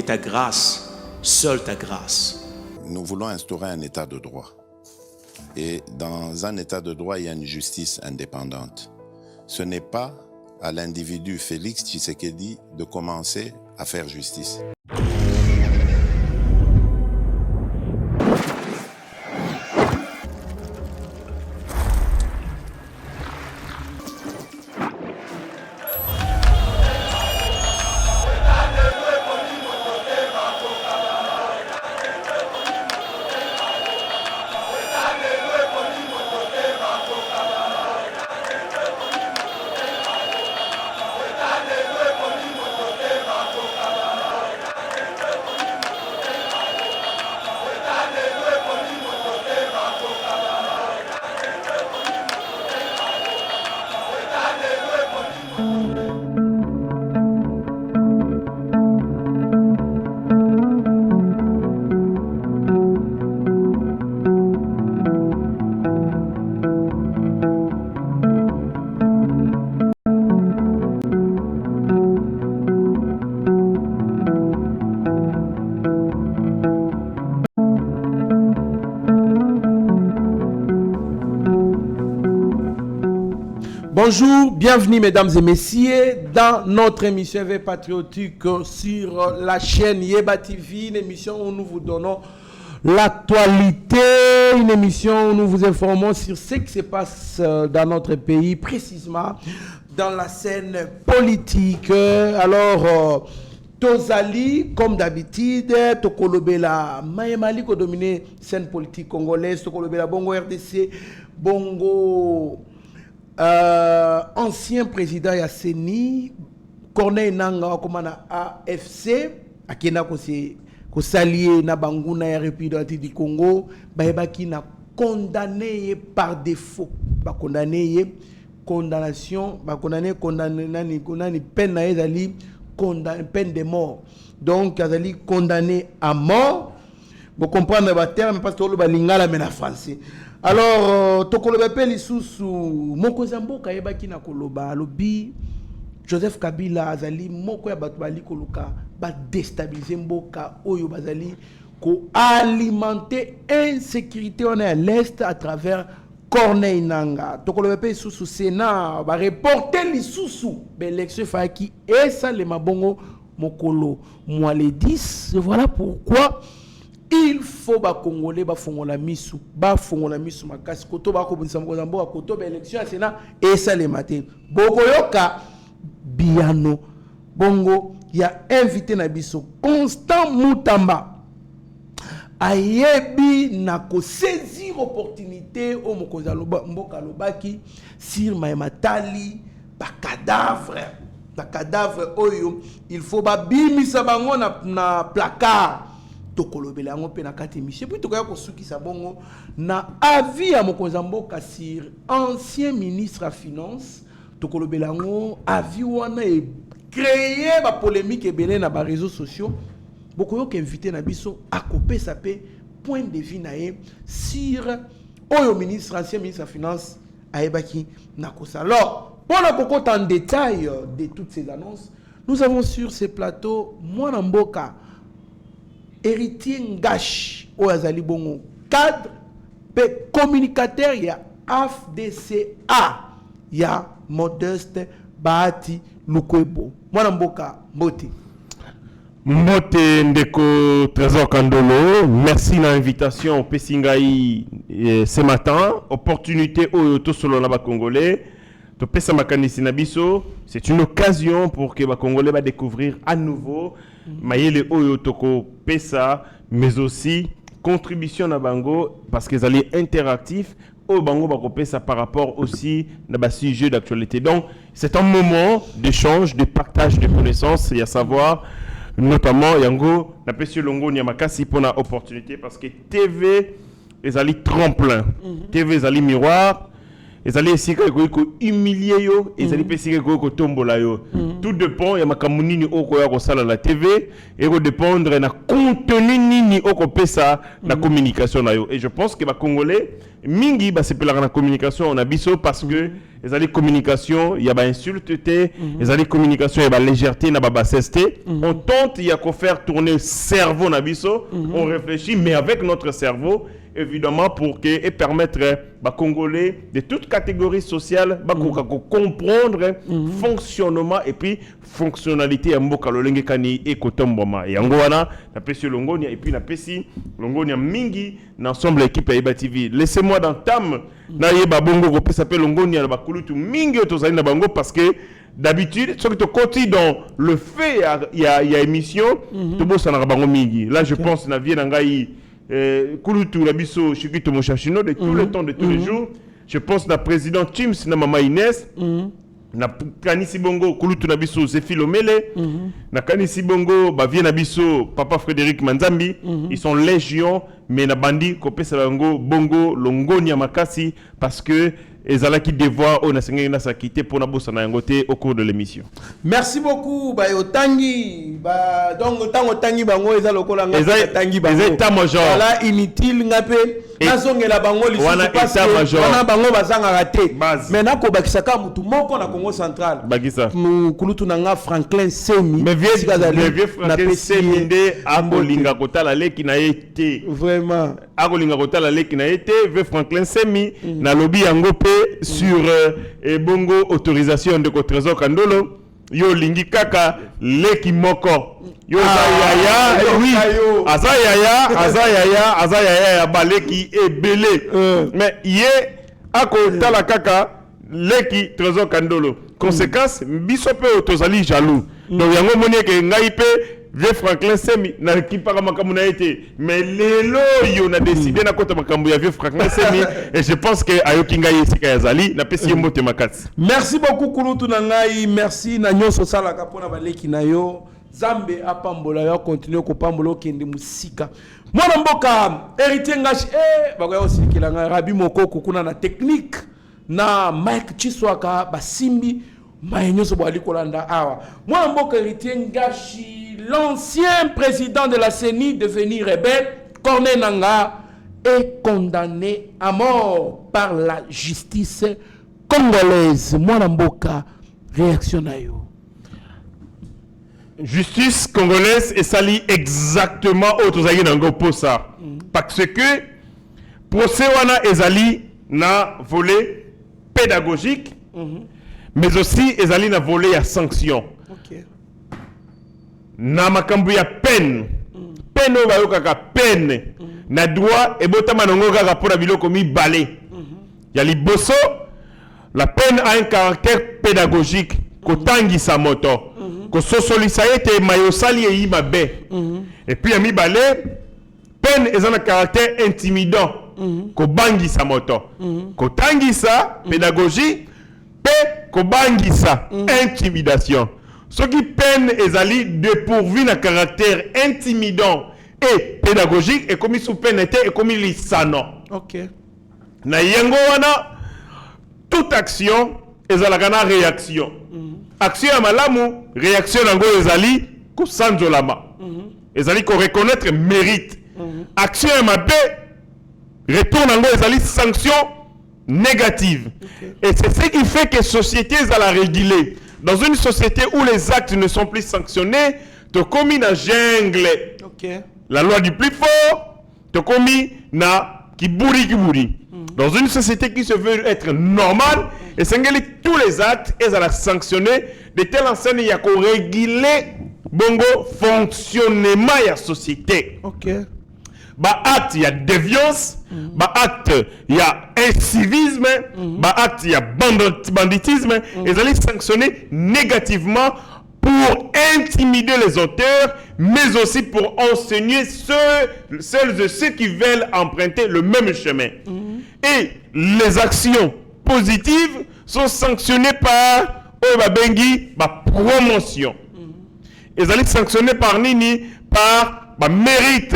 que ta grâce, seule ta grâce. Nous voulons instaurer un état de droit. Et dans un état de droit, il y a une justice indépendante. Ce n'est pas à l'individu Félix Tshisekedi de commencer à faire justice. Bonjour, bienvenue mesdames et messieurs dans notre émission éveil patriotique sur la chaîne Yeba TV, une émission où nous vous donnons l'actualité, une émission où nous vous informons sur ce qui se passe dans notre pays, précisément dans la scène politique. Alors, Tozali, comme d'habitude, Tokolobela, Mayemali qui domine la scène politique congolaise, Tokolobela Bongo RDC, Bongo... ancien président ya CENI, Corneille Nanga Okomana AFC, akena ko salier na banguna ya République du Congo, baebaki na condamné par défaut, ba condamné condamnation, ba condamné nani peine na ezali peine de mort. Donc azali condamné à mort. Vous comprenez le terme parce que le balingala mais en français. Alors, tokoloba pe lisusu mokozambo kayeba kina koloba lobi Joseph Kabila azali moko ya bato bali koluka ba déstabiliser mboka oyo bazali ko alimenter insécurité on est à l'est à travers Corneille Nanga. Tokoloba pe lisusu Sénat ba reporter lisusu l'élection faki et ça le mabongo mokolo moi les 10. Voilà pourquoi il faut ba Congolais ba fongola misu makasi koto ba ko bunisa mkozambo koto ba élection Sénat et ça les matin bokoyoka biano bongo ya invité na biso Constant Mutamba ayebi na ko saisir opportunité au mokozalo mboka lobaki sur Maïmatali ba cadavre oyo il faut ba bimisa bango na placard tokolobela ngo pe na kati mission puis tokoya ko sukisa bongo na avis ya mokozamboka sur ancien ministre à finance tokolobela ngo avis wana e créer ba polémique ebele na ba réseaux sociaux bokoyo ke invité na biso a couper sa pe point de vue na ye sur oyo ministre ancien ministre à finance aebaki na kosa. Alors pour la kokota en détail de toutes ces annonces, nous avons sur ce plateau Mwana Mboka héritier Ngash Oazali Bongo, cadre communicateur, il y a AFDCA, il y a Modeste Bahati Lukwebo. Mwana Mboka Mbote. Mbote Ndeko Trésor Kandolo, merci de l'invitation au Pessingaï ce matin. Opportunité au Tosolo Naba Congolais. C'est une occasion pour que les Congolais va découvrir à nouveau Mayele Oyo Toko Pesa, mais aussi contribution à Bango parce qu'ils allaient interactifs au Bango Bako Pesa par rapport aussi à un sujet d'actualité. Donc c'est un moment d'échange, de partage de connaissances et à savoir notamment Yango, la Pessie Longo Nyamakasi pour la opportunité parce que TV ils allaient tremplin, TV ils allaient miroir. Ils allaient essayer de humilier yo, ils allaient essayer de tombola yo. Tout dépend, il y a makamuni ni oko ya ko sala la TV et ko dépendre na contenu ni oko pesa na communication na yo. Et je pense que les Congolais mingi c'est pour la communication on a biso parce que les allées communication il y a ba insulte les allées communication il y a ba légèreté na ba bassesse on tente il y a qu'on faire tourner cerveau na biso on réfléchit mais avec notre cerveau évidemment pour que et permettre ba congolais de toutes catégories sociales ba comprendre fonctionnement et puis fonctionnalité ya mboka lolenge kani e kotomboma yango wana na pesi longonia et puis na pesi longonia mingi l'ensemble équipe ya Iba TV. Laissez-moi d'entame na yeba bongo ko pesa pe longonia na bakulutu mingi otozali na bango parce que d'habitude ce que tu continues dans le fait il y a émission to bossa na bango mingi là je pense na vie na ngai kulutu la biso shikito moshashino de tout le temps de tous les jours je pense na président Chims na mama Inès na kanisi bongo kulutu na biso Zéphie Lomele na kanisi bongo ba vie na biso papa Frédéric Manzambi ils sont légion mais na bandi ko pesa bango bongo longonia makasi parce que ezala qui devoir on a sengeli na sakité pour na bossa na yangote au cours de l'émission. Merci beaucoup ba yotangi ba donc tango tangi bango eza lokola nga tangi bango état major voilà inutile ngape nazongela bango li parce que wana bango bazanga raté mais nako bakisaka mutu moko na Congo central bakisa kulutu na nga Franklin Semi mais vieux Franklin Semi nde akolinga kotala leki na été vraiment akolinga kotala leki na été vieux Franklin Semi na lobby yango pe sur bongo autorisation de Trésor Kandolo yo lingi kaka leki moko yo yaya oui azaya ya baleki ebele mais ye akotala kaka leki Trésor Kandolo conséquence biso pe tozali jaloux donc yango moni ke ngai pe vieux Franklin Semi na kipaka makambo na été mais lelo yo na décidé na kota makambo ya vieux Franklin Semi et je pense que ayoki ngai esika yazali na pesi mbote makasi. Merci beaucoup kulutu na ngai merci na nyoso sala kapona baleki na yo Zambe apambola yo continue ko pambola okende musika mwana mboka héritier ngashi bakoya osikila ngai Rabi Mokoko kuna na technique na Mike Chiswaka basimbi mayenyoso bwali kolanda awa mwana mboka héritier ngashi l'ancien président de la CENI devenu rebelle, Corneille Nangaa, est condamné à mort par la justice congolaise. Mwana mboka, réaction na yo. Justice congolaise est sali exactement au tozali nango posa. Parce que procès wana ezali na volet pédagogique, mais aussi ezali na volet ya sanction. Okay. Na makambu ya peine peine oyo bayokaka peine na droit ebotama nango kaka mpona biloko mibale ya liboso la peine a un caractère pédagogique kotangisa moto kososolisa ete mayosali eyi mabe et puis ya mibale peine eza na caractère intimidant kobangisa moto kotangisa pédagogie pe kobangisa intimidation. Ce qui peine ezali dépourvu d'un caractère intimidant et pédagogique et comme sous peine était et comme lisano. OK. Na yango wana toute action ezalaka na réaction. Action ya malamu réaction nango ezali ko sanzolama. Ezali ko reconnaître mérite. Action ya mabe retour nango ezali sanction négative. Et c'est ce qui fait que société ezala réguler. Dans une société où les actes ne sont plus sanctionnés, tu commis na jungle. Okay. La loi du plus fort, tu commis na kiburi. Dans une société qui se veut être normale, et tous les actes, ils sont sanctionnés de telle enseigne qu'il y a qu'on réguler bongo fonctionnement de la société. Ok. Bah acte, il y a déviance, bah acte, il y a incivisme, bah acte, il y a banditisme, et ils allaient sanctionner négativement pour intimider les auteurs, mais aussi pour enseigner celles et ceux qui veulent emprunter le même chemin. Et les actions positives sont sanctionnées par Obabengi, ma promotion. Ils allaient sanctionner par Nini, par mérite,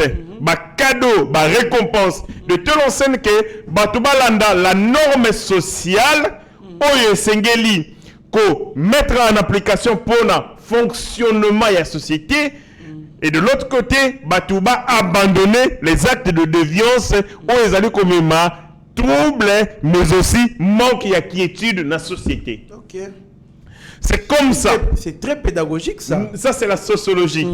cadeau, récompense. De telle enseigne que Batubalanda, la norme sociale, Oye Sengeli, ko mettre en application pour le fonctionnement de la société. Et de l'autre côté, Batouba abandonner les actes de déviance où ils allaient comme trouble, mais aussi manque de quiétude dans la société. Ok. C'est comme ça. C'est très pédagogique, ça. Ça, c'est la sociologie.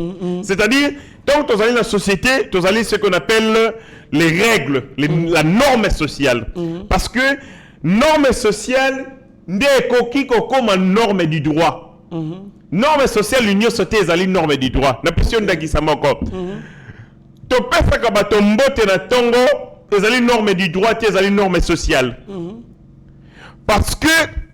C'est-à-dire, tant que tu allez dans la société, tu allez ce qu'on appelle les règles, la norme sociale. Parce que norme sociale, n'est comme norme du droit. Norme sociale, l'union sociale, c'est une norme du droit. La question d'Aki Samoko. Tu peux faire que tu mbote na tongo, c'est une norme du droit, c'est une norme sociale. Parce que,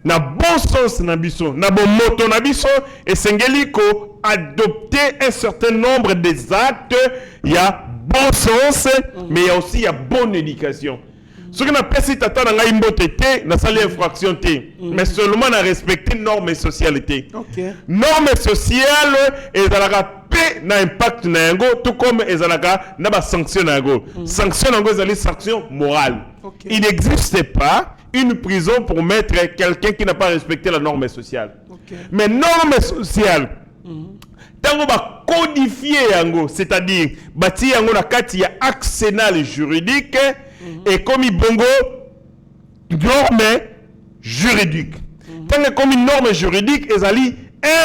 na bon sens na biso, na bon moto na biso, et sengeli ko adopter un certain nombre des actes, il y a bon sens, mais il y a aussi bonne éducation. Ce qu'on appelle si tata na ngai mbote te, na sali infraction te, mais seulement na respecter normes et socialité. Normes sociales, et zalaka pe na impact na yango, tout comme ezalaka na ba sanction na yango. Sanction na yango ezali sanction morale. Il n'existe pas une prison pour mettre quelqu'un qui n'a pas respecté la norme sociale. Mais norme sociale, tango ba codifier yango, c'est-à-dire bati yango na kati ya arsenal juridique et comme bongo norme juridique. Tango comme une norme juridique ezali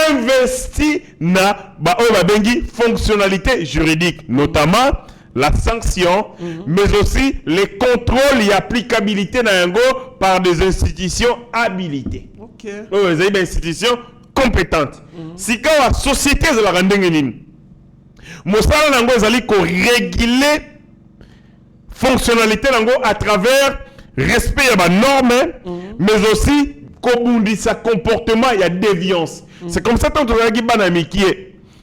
investi na ba o ba bengi fonctionnalité juridique, notamment la sanction, mais aussi les contrôles et applicabilité par des institutions habilitées. Des institutions compétentes. Si quand la société est la rendez-vous, Moussala nango ezali ko réguler fonctionnalité nango à travers respect à la norme, mais aussi kobundisa comportement et déviance. C'est comme ça que tu as dit banamiki.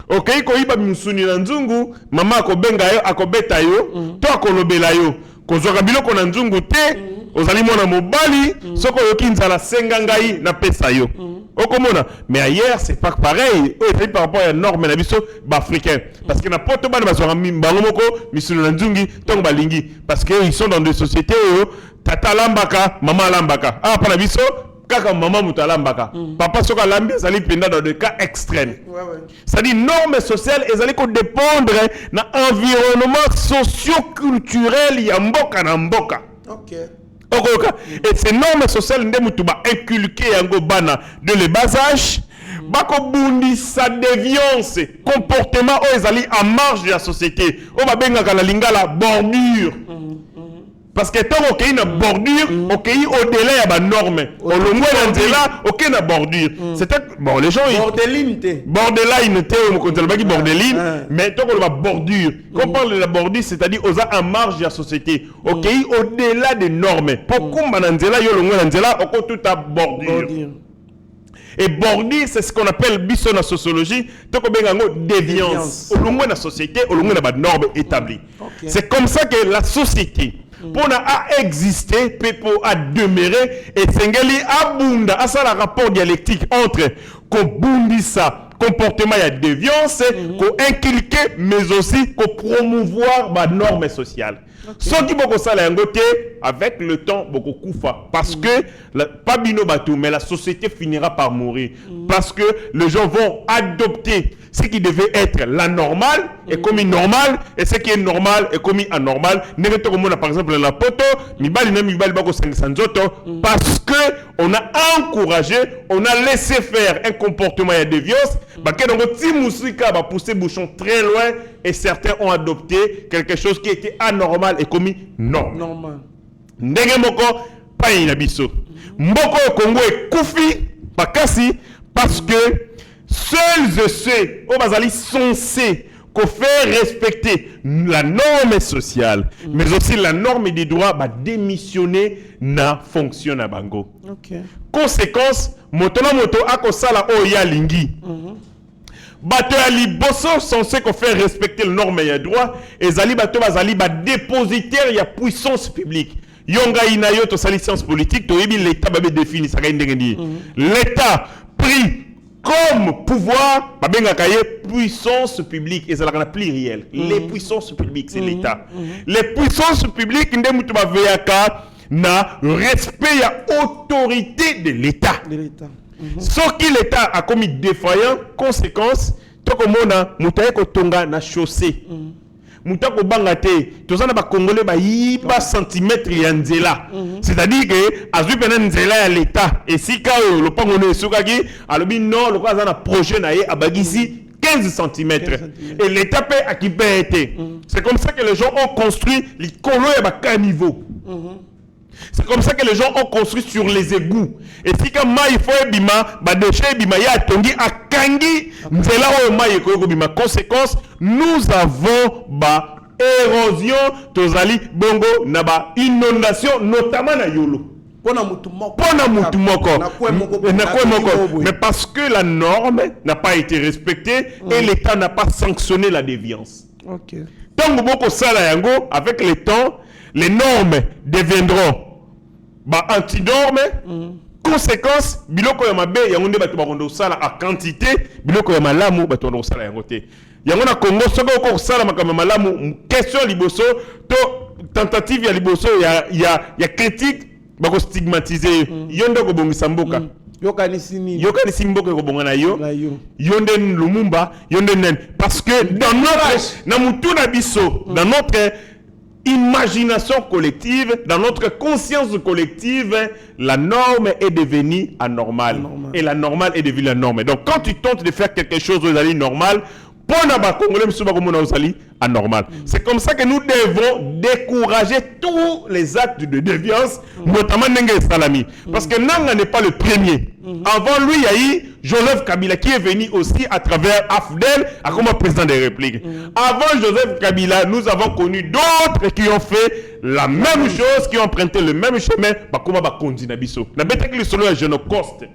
Ok, ko iba musuni na nzungu, mama akobenga yo, akobeta yo, to akolobela yo. Kozwaka biloko na nzungu te, ozali mwana mobali, soko yoki nzala senga ngai na pesa yo. Okomona, mais ailleurs c'est pas pareil. C'est par rapport à la norme na biso africain. Parce que na poto bana bazwaka mbango moko misuni na nzungi, tong balingi parce que ils sont dans des sociétés où tata lambaka, mama lambaka. Ah pa na biso kaka maman mutalambaka. Papa soka lambi sali penda dans des cas extrêmes. Ça dit normes sociales et ça ko dépendre na environnement socio-culturel ya mboka na mboka. Et ces normes sociales ndé mutuba inculquer yango bana de le bas âge. Bako bundi sa déviance, comportement o ezali en marge de la société. O ba benga la lingala bordure. Parce que tant qu'il y a une bordure, ok, au-delà de la norme. Au long de là, ok, une bordure. C'était bon, les gens. Bordeline. Bordeline, bordeline, mais tant qu'on a bordure. Quand on parle de la bordure, c'est-à-dire aux en marge de la société. Ok, au-delà des normes. Pourquoi on a tout à bordure. Et bordure, c'est ce qu'on appelle biso na sociologie, tant qu'on a déviance. Au long de la société, au long de la norme établie. C'est comme ça que la société. Pour exister, pour demeurer, et Sengeli abunda à ça le rapport dialectique entre Kobundisa, comportement et déviance, qu'on inculquer, mais aussi qu'on promouvoir ma norme sociale. Ce qui beaucoup ça avec le temps beaucoup koufa parce que pas bino batou mais la société finira par mourir parce que les gens vont adopter ce qui devait être la normale et comme normal et ce qui est normal et comme anormal. N'importe comment par exemple la poto mibali na mibali bako sanzoto parce que on a encouragé, on a laissé faire un comportement et déviance. Bah que donc si musika va pousser bouchon très loin et certains ont adopté quelque chose qui était anormal et commis normal. Ndenge moko pa ina biso. Mboko Congo est koufi bakasi parce que seuls et ceux au bazali censés qu'on fait respecter la norme sociale, mais aussi la norme des droits, bah démissionner na fonction na bango. Conséquence, moto ako sala o ya lingi. Bato ya liboso censé qu'on fait respecter les normes et les droits, et zali bato bazali ba dépositaire ya puissance publique. Yonga inayo to sali science politique, to yebi l'état ba défini ça ndenge. L'état pris comme pouvoir, puissance publique, et ça la pluriel. Les puissances publiques, c'est l'État. Les puissances publiques, na respect à autorité de l'État. Ce qui l'État a commis défaillant, conséquence, tout le monde a tonga na chaussée. mutako bangate tozana ba congolais ba yiba centimètre ya nzela c'est-à-dire que azui pena nzela ya l'état et si ka le pango ne sukaki alobi non le kwa zana projet na ye abagisi 15 cm. Et l'état peut acquitté. C'est comme ça que les gens ont construit les colos et les caniveaux. C'est comme ça que les gens ont construit sur les égouts. Et si quand il faut bima, ba déchet bima ya tongi akangi, nzela o maï ko bima. Conséquence, nous avons ba érosion, tozali bongo naba inondation notamment na yolo. Mais parce que la norme n'a pas été respectée et l'État n'a pas sanctionné la déviance. Tant que avec le temps, les normes deviendront anti-normes. Conséquence, biloko ya mabe yangonde batu bakondo sala à quantité, biloko ya malamu batu bakondo sala yangote. Yangona Congo soko ko sala makama malamu question liboso to tentative ya liboso ya critique bako stigmatiser yonde ko bongisa mboka yokanisi mboka ko bonga na yo yonde Lumumba yonde nen parce que dans notre na mutuna biso dans notre imagination collective, dans notre conscience collective, la norme est devenue anormale. Et la normale est devenue la norme. Donc quand tu tentes de faire quelque chose aux alliés normal, c'est comme ça que nous devons décourager tous les actes de déviance, notamment Nengue Salami. Parce que Nanga n'est pas le premier. Avant lui, il y a eu Joseph Kabila qui est venu aussi à travers AFDEL comme président des républiques. Avant Joseph Kabila, nous avons connu d'autres qui ont fait la même chose, qui ont emprunté le même chemin. Bakoma bakondi na biso. Na bete que le solo est Génocoste.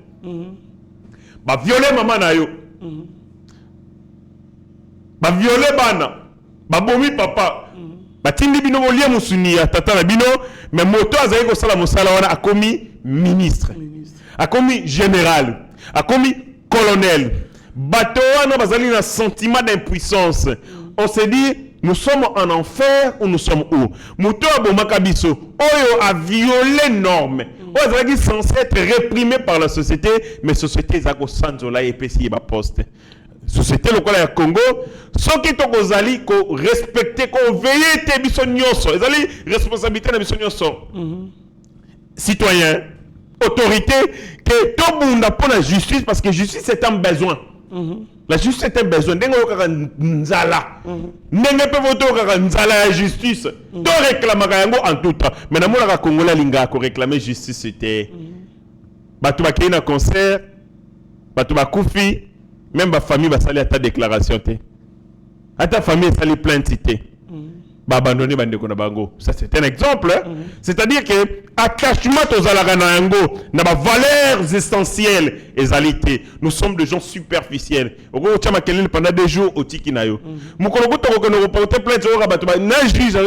Ba violer maman na yo. Ba violer bana. Ba bomi papa. Ba tindi bino molia musuni ya tata na bino, mais moto azali ko sala mosala wana akomi ministre. Akomi général, akomi colonel. Bato wana bazali na sentiment d'impuissance. On se dit nous sommes en enfer ou nous sommes où? Moto abomaka biso, oyo a violé normes. Oyo azali censé être réprimé par la société, mais société zako sanzola epesi ba poste. Société locale ya Congo, soki to kozali ko respecter ko veiller te biso nyonso, ezali responsabilité na biso nyonso. Citoyen, autorité que to bunda pour la justice parce que justice c'est un besoin. La justice est un besoin. Dengo kaka nzala. Nenge pe voto kaka nzala la justice. To réclamer yango en tout temps. Mais na mona ka Congolais linga ko réclamer justice c'était. Batu ba na concert, batu ba kufi. Même ma famille va salir à ta déclaration. À ta famille, ça les plainte. Va abandonner Bandeko na bango. Ça, c'est un exemple. C'est-à-dire que attachement aux Alaganayango n'a pas valeurs essentielles et alité. Nous sommes des gens superficiels. Pendant des jours au Tikinayo. Mukologo toko no reporter plainte au rabat. Na juge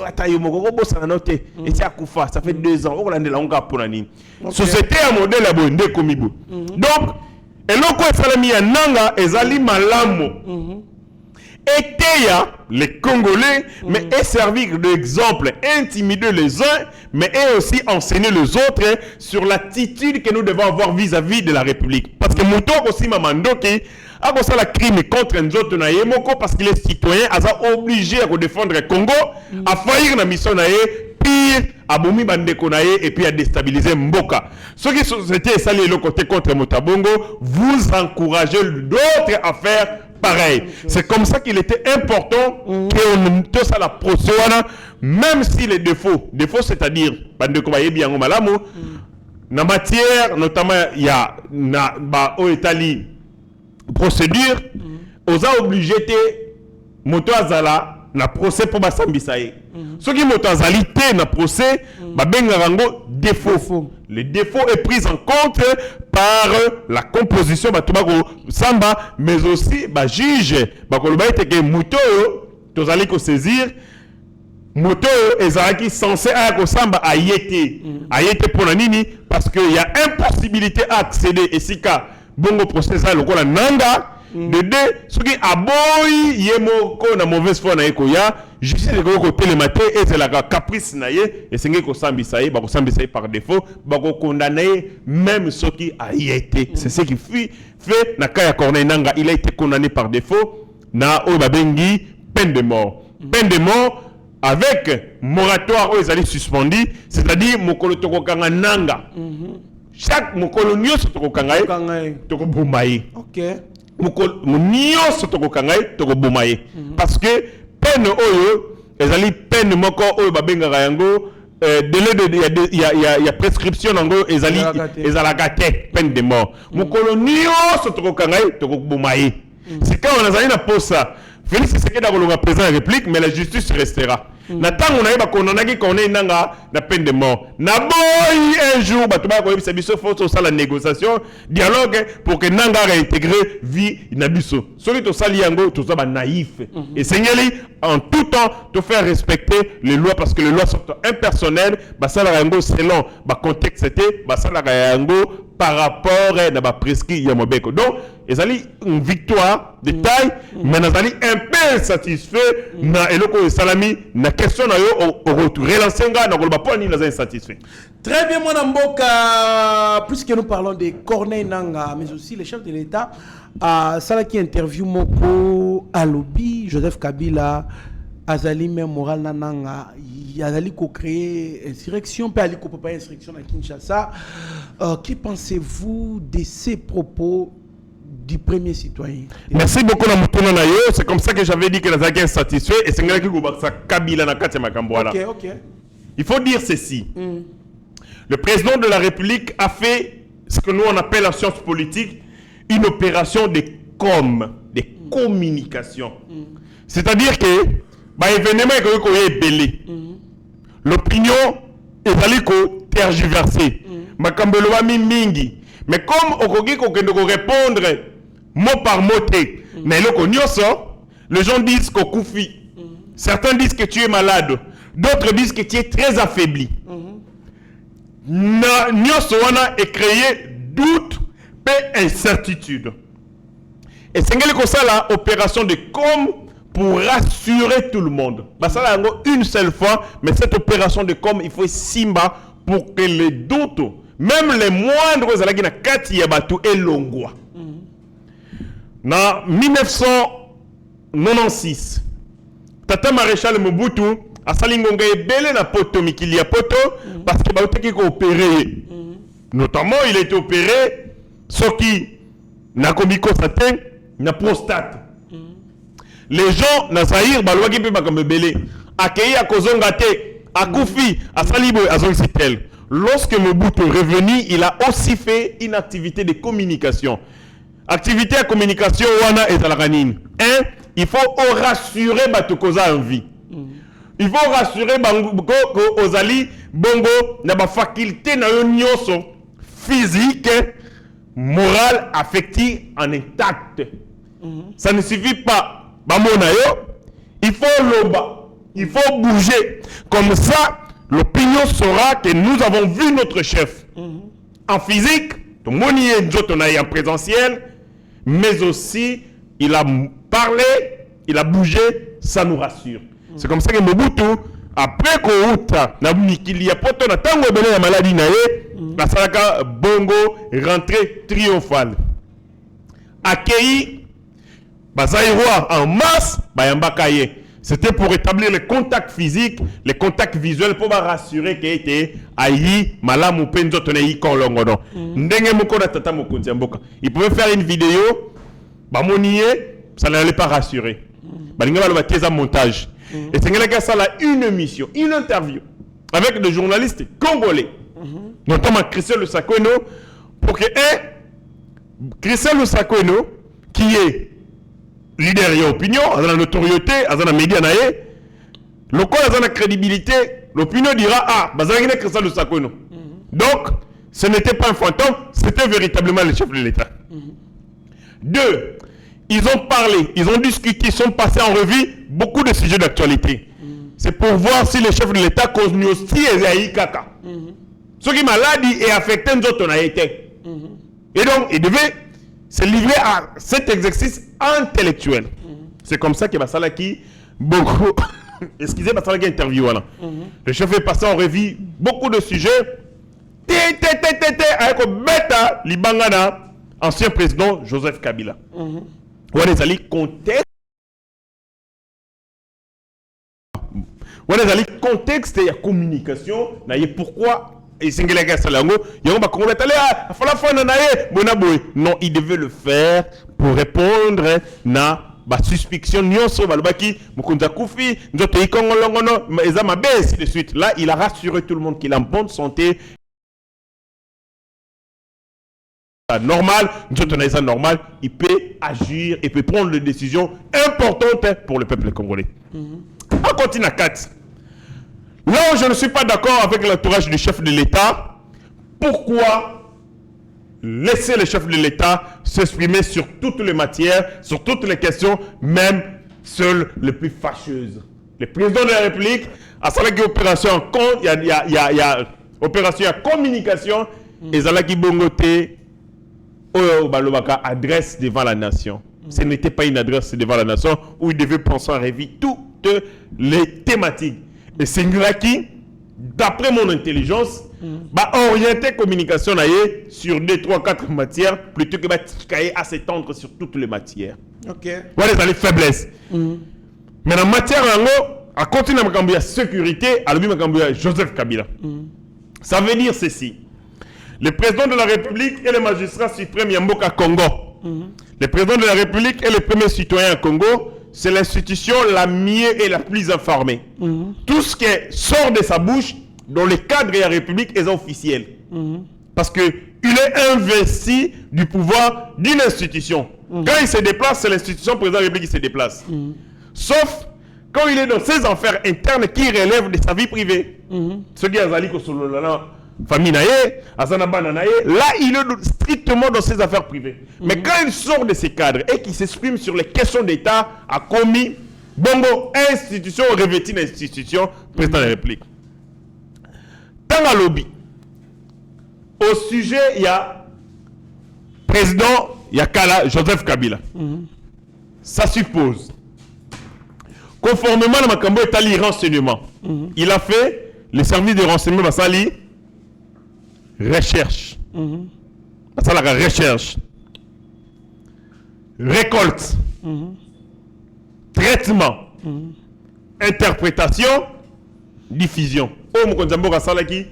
atayo moko bossa noté. Et c'est à Koufa. Ça fait 2 ans. On l'a longa pour nani. Société à modèle à bonde komibo. Donc et loko salami ya nanga ezali malamu. Eteya les Congolais, mais est servir d'exemple, intimider les uns, mais est aussi enseigner les autres sur l'attitude que nous devons avoir vis-à-vis de la République. Parce que Mouto aussi Mamandoki a fait la crime contre nous autres parce qu'il est citoyen, a obligé à défendre le Congo, à faillir la mission pire à Boumi Bandeko et puis à déstabiliser Mboka. Ce qui société sali le côté contre Motabongo, vous encouragez d'autres à faire pareil. C'est comme ça qu'il était important qu'on tous à la procédure, même si les défauts, c'est-à-dire Bandeko bien au malamu, na matière, notamment il y a na au Italie procédure, aux a obligé de moto azala na procès pour basambisaye. Ce qui motazalité na procès, babengarango défaut. Le défaut est pris en compte par la composition batubako samba, mais aussi juge bakolobaite que moto tozali ko saisir moto ezalaki censé ako samba ayete pour nini parce que il y a impossibilité à accéder et sika bongo procès ça lokola nanga de deux ce qui aboyi yemoko na mauvaise foi na ekoya justice de ko télématé et c'est la caprice na ye et sengé ko sambisa ye ba ko sambisa par défaut ba ko condamner même ce qui a été c'est ce qui fait na kaya Corneille Nanga il a été condamné par défaut na o babengi peine de mort. Peine de mort avec moratoire où ils allaient suspendu, c'est-à-dire mokolo tokokanga nanga. Chaque mokolo nyonso tokokanga tokobumaye. OK. Mokolo nyonso tokokanga tokobumaye. Parce que peine oyo ezali peine moko oyo babengaka yango délai de il y a prescription nango ezalaka te peine de mort. Mokolo nyonso tokokanga tokobumaye. C'est quand on a na posa Félix Tshisekedi a le président de la République, mais la justice restera. Natang on a eu condamné qu'on est na peine de mort. Na boy un jour, batuba ko yebisa biso faut ça la négociation, dialogue pour que Nanga réintégrer vie nabiso. Celui to sali yango to ça ba naïf. Et Seigneli en tout temps te faire respecter les lois parce que les lois sont impersonnelles, ba sala yango selon ba contexte c'était, ba sala yango par rapport à la prescrit Yamobeko. Donc, ils ont une victoire de taille, mais ils ont un peu insatisfait. Na eloko salami na question na yo au retour. Relancer nga na kolba pas ni na insatisfait. Très bien, mon amboka. Puisque nous parlons de Corneille Nanga, mais aussi le chef de l'État, ça qui interview Moko Alobi, Joseph Kabila, Azali même moral Nanga, Azali ko créer insurrection, puis Ali ko pas insurrection à Kinshasa. Que pensez-vous de ces propos du premier citoyen? Merci beaucoup na Nayo. C'est comme ça que j'avais dit que nous avons insatisfait et c'est là que vous Kabila na kati makambwala. OK. Il faut dire ceci. Le président de la République a fait ce que nous on appelle en sciences politiques une opération de de communication. C'est-à-dire que événement est belé. L'opinion est allée tergiverser. Makambelo wa mingi. Mais comme okoki kokendo ko répondre mot par mot mais les gens disent qu'on koufi. Certains disent que tu es malade. D'autres disent que tu es très affaibli. Nyoso wana est créé doute et incertitude. Et c'est comme ça la opération de pour rassurer tout le monde. Ça là une seule fois, mais cette opération de il faut simba pour que les doutes, même les moindres alaki na kati ya batu elongwa. Na 1996, Tata Maréchal Mobutu a salingonga ebele na poto mikili ya poto parce que bautaki ko opérer. Notamment il a été opéré soki na komiko satin na prostate. Les gens na Zaïre balwaki pe bakambe belé akei akozonga te akufi asalibo azongitel. Lorsque Mobutu est revenu, il a aussi fait une activité de communication. Activité de communication wana et alakanine. Il faut rassurer batukoza en vie. Il faut rassurer bango ozali bongo na ba faculté na yo nyonso physique, morale, affective en intact. Ça ne suffit pas. Il faut loba, il faut bouger. Comme ça, l'opinion saura que nous avons vu notre chef. En physique, en présentiel, mais aussi il a parlé, il a bougé, ça nous rassure. C'est comme ça que Mobutu, après qu'il y a pas de temps la maladie, la Salaka Bongo rentrée triomphale. Accueilli Bazaïroa en masse, Bayambakaye. C'était pour établir le contact physique, le contact visuel pour rassurer qu'il était aïe, malamu penzo tonei kolongono. Ndenge moko na tata mokonzi mboka. Il pouvait faire une vidéo, bamonié, ça n'allait pas rassurer. Balinga baloba teza montage. Et c'est que ça a une émission, une interview avec des journalistes congolais, notamment Christian Lusakweno, pour que Christian Lusakweno, qui est leader et opinion, à la notoriété, à la média, le corps a la crédibilité, l'opinion dira ah, bazangine Christian Lusakweno. Donc, ce n'était pas un fantôme, c'était véritablement le chef de l'État. Deux, ils ont parlé, ils ont discuté, ils sont passés en revue beaucoup de sujets d'actualité. C'est pour voir si le chef de l'État cause aussi et kaka. Ce qui maladie est affecté nous autres on a été. Et donc, il devait se livrer à cet exercice intellectuel. C'est comme ça que Basalaki beaucoup excusez Basalaki interview là. Le chef est passé en revue beaucoup de sujets. Avec bêta libangana ancien président Joseph Kabila. On est allé contester Voilà, dans le contexte, il y a communication, il y a pourquoi. Et c'est que Salango, il y a un Congolais, non, il devait le faire pour répondre à la suspicion. De suite. Là, il a rassuré tout le monde qu'il est en bonne santé. Normal, normal, il peut agir, il peut prendre des décisions importantes pour le peuple congolais. On continue à 4. Là où je ne suis pas d'accord avec l'entourage du chef de l'État, pourquoi laisser le chef de l'État s'exprimer sur toutes les matières, sur toutes les questions, même seules les plus fâcheuses? Le président de la République a salé opération en compte, il y a opération à communication, et Zalaki Bongote adresse devant la nation. Ce n'était pas une adresse devant la nation où il devait penser à réviser toutes les thématiques. Et c'est qui, d'après mon intelligence, va orienter communication sur 2, 3, 4 matières plutôt que à s'étendre sur toutes les matières. Ok. Voilà les faiblesses. Mais en matière à continuer à la sécurité, à Joseph Kabila. Ça veut dire ceci. Le président de la République et le magistrat suprême Yamboka Congo. Le président de la République est le premier citoyen à Congo. C'est l'institution la mieux et la plus informée. Tout ce qui sort de sa bouche dans le cadre de la République est officiel. Parce qu'il est investi du pouvoir d'une institution. Quand il se déplace, c'est l'institution président de la République qui se déplace. Sauf quand il est dans ses affaires internes qui relèvent de sa vie privée. Ce qui est Zali Kosololana. Famille là il est strictement dans ses affaires privées. Mais quand il sort de ses cadres et qu'il s'exprime sur les questions d'État, a commis bongo institution revêtie d'institution président de la République. Dans la lobby, au sujet il y a président Yakala Joseph Kabila. Ça suppose conformément à Makambo Etali renseignement, il a fait le service de renseignement Basali recherche. Ça la recherche. Récolte. Traitement. Interprétation. Diffusion. Oh, mon Konzambo Rassalaki,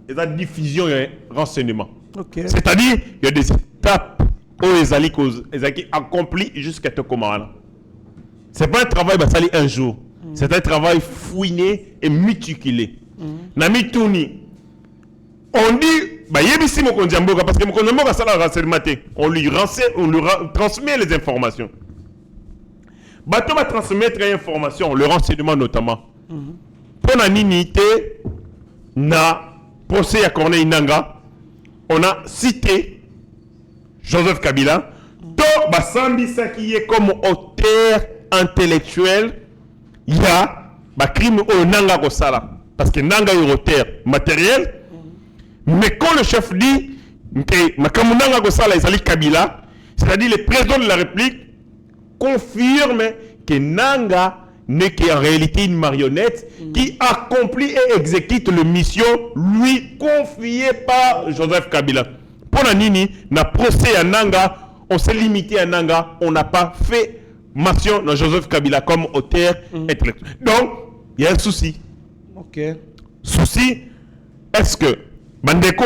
il y a diffusion et renseignement. C'est-à-dire, il y a des étapes où les alliés accomplis jusqu'à ce moment-là. Ce n'est pas un travail basali un jour. C'est un travail fouiné et méticulé. Nami Touni. On dit, parce que on lui transmet les informations. Bateau va transmettre les informations, le renseignement notamment. Pour la ninité, na procès à Corneille Nanga, on a cité Joseph Kabila, to basambisa qui est comme auteur intellectuel, il y a ba crime au Nanga Kosala, parce que Nanga est auteur matériel. Mais quand le chef dit que Makamunanga Gosala est Ali Kabila, c'est-à-dire le président de la République confirme que Nanga n'est qu'en réalité une marionnette qui accomplit et exécute les missions lui confiées par Joseph Kabila. Pour la Nini, na procès à Nanga, on s'est limité à Nanga, on n'a pas fait mention de Joseph Kabila comme auteur intellectuel. Donc, il y a un souci. Ok. Souci, est-ce que Bandeko,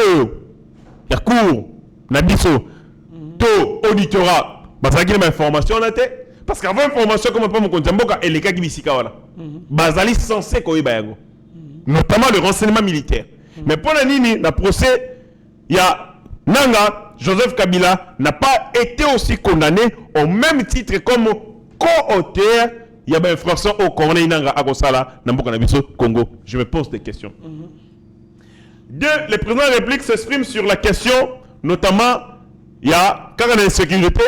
Yakou, Nabiso, To, auditorat, Bazali ma information là parce qu'avant information comme pas mon compte Mboka et les cas qui bisika voilà. Bazali censé ko ibayago. Notamment le renseignement militaire. Mais pour la nini, na procès, il y a Nanga, Joseph Kabila n'a pas été aussi condamné au même titre comme co-auteur. Il y a une infraction au Corneille Nanga Agosala, Namboka Nabiso, Congo. Je me pose des questions. Deux, le président de la République s'exprime sur la question, notamment, il y a, quand on a une sécurité,